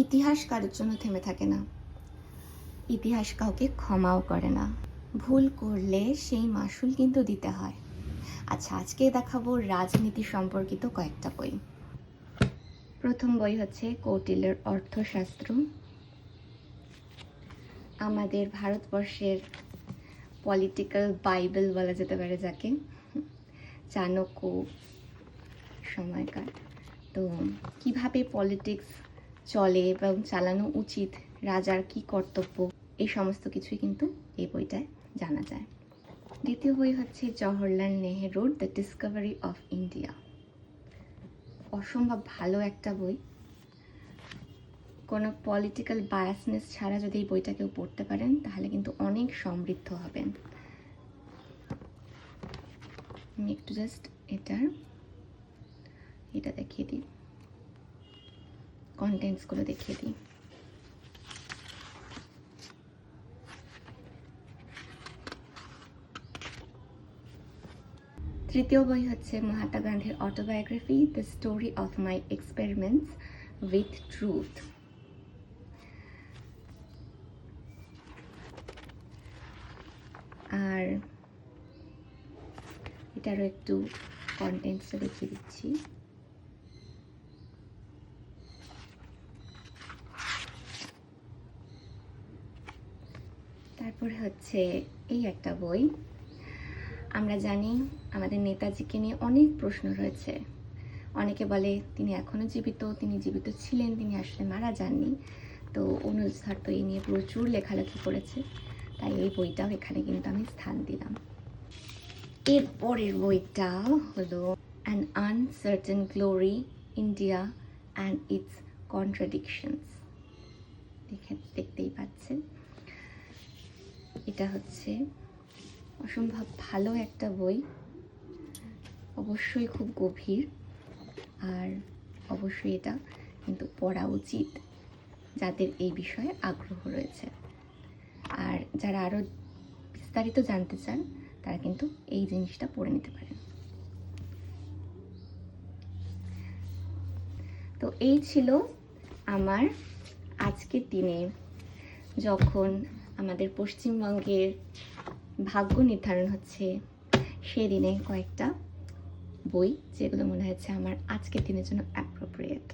ইতিহাস কারোর জন্য থেমে থাকে না, ইতিহাস কাউকে ক্ষমাও করে না। ভুল করলে সেই মাসুল কিন্তু দিতে হয়। আচ্ছা, আজকে দেখাবো রাজনীতি সম্পর্কিত কয়েকটা বই। প্রথম বই হচ্ছে কৌটিল্যের অর্থশাস্ত্র, আমাদের ভারতবর্ষের পলিটিক্যাল বাইবেল বলা যেতে পারে যাকে, চাণক্য সময়কার। তো কিভাবে পলিটিক্স চলে এবং চালানো উচিত, রাজার কি কর্তব্য, এই সমস্ত কিছুই কিন্তু এই বইটায় জানা যায়। দ্বিতীয় বই হচ্ছে জওহরলাল নেহেরুর দ্য ডিসকভারি অফ ইন্ডিয়া। অসম্ভব ভালো একটা বই। কোনো পলিটিক্যাল বায়াসনেস ছাড়া যদি এই বইটা কেউ পড়তে পারেন তাহলে কিন্তু অনেক সমৃদ্ধ হবেন। আমি একটু জাস্ট এটা দেখিয়ে দিই, কন্টেন্টসগুলো দেখিয়ে দিই। তৃতীয় বই হচ্ছে মহাত্মা গান্ধীর autobiography, the story of my experiments with truth. আর এটারও একটু কন্টেন্টসটা দেখিয়ে দিচ্ছি। তারপরে হচ্ছে এই একটা বই। আমরা জানি আমাদের নেতাজিকে নিয়ে অনেক প্রশ্ন রয়েছে। অনেকে বলে তিনি এখনও জীবিত, তিনি জীবিত ছিলেন, তিনি আসলে মারা যাননি। তো অনুজ স্যার তো এই নিয়ে প্রচুর লেখালেখি করেছে, তাই এই বইটাও এখানে কিন্তু আমি স্থান দিলাম। এরপরের বইটা হলো an uncertain glory, India and it's contradictions. দেখতেই পাচ্ছেন, এটা হচ্ছে অসম্ভব ভালো একটা বই, অবশ্যই খুব গভীর, আর অবশ্যই এটা কিন্তু পড়া উচিত যাদের এই বিষয়ে আগ্রহ রয়েছে। আর যারা আরও বিস্তারিত জানতে চান তারা কিন্তু এই জিনিসটা পড়ে নিতে পারেন। তো এই ছিল আমার আজকের দিনে, যখন আমাদের পশ্চিমবঙ্গের ভাগ্য নির্ধারণ হচ্ছে, সেদিনে কয়েকটা বই যেগুলো মনে হচ্ছে আমার আজকের দিনের জন্য অ্যাপ্রোপ্রিয়েট।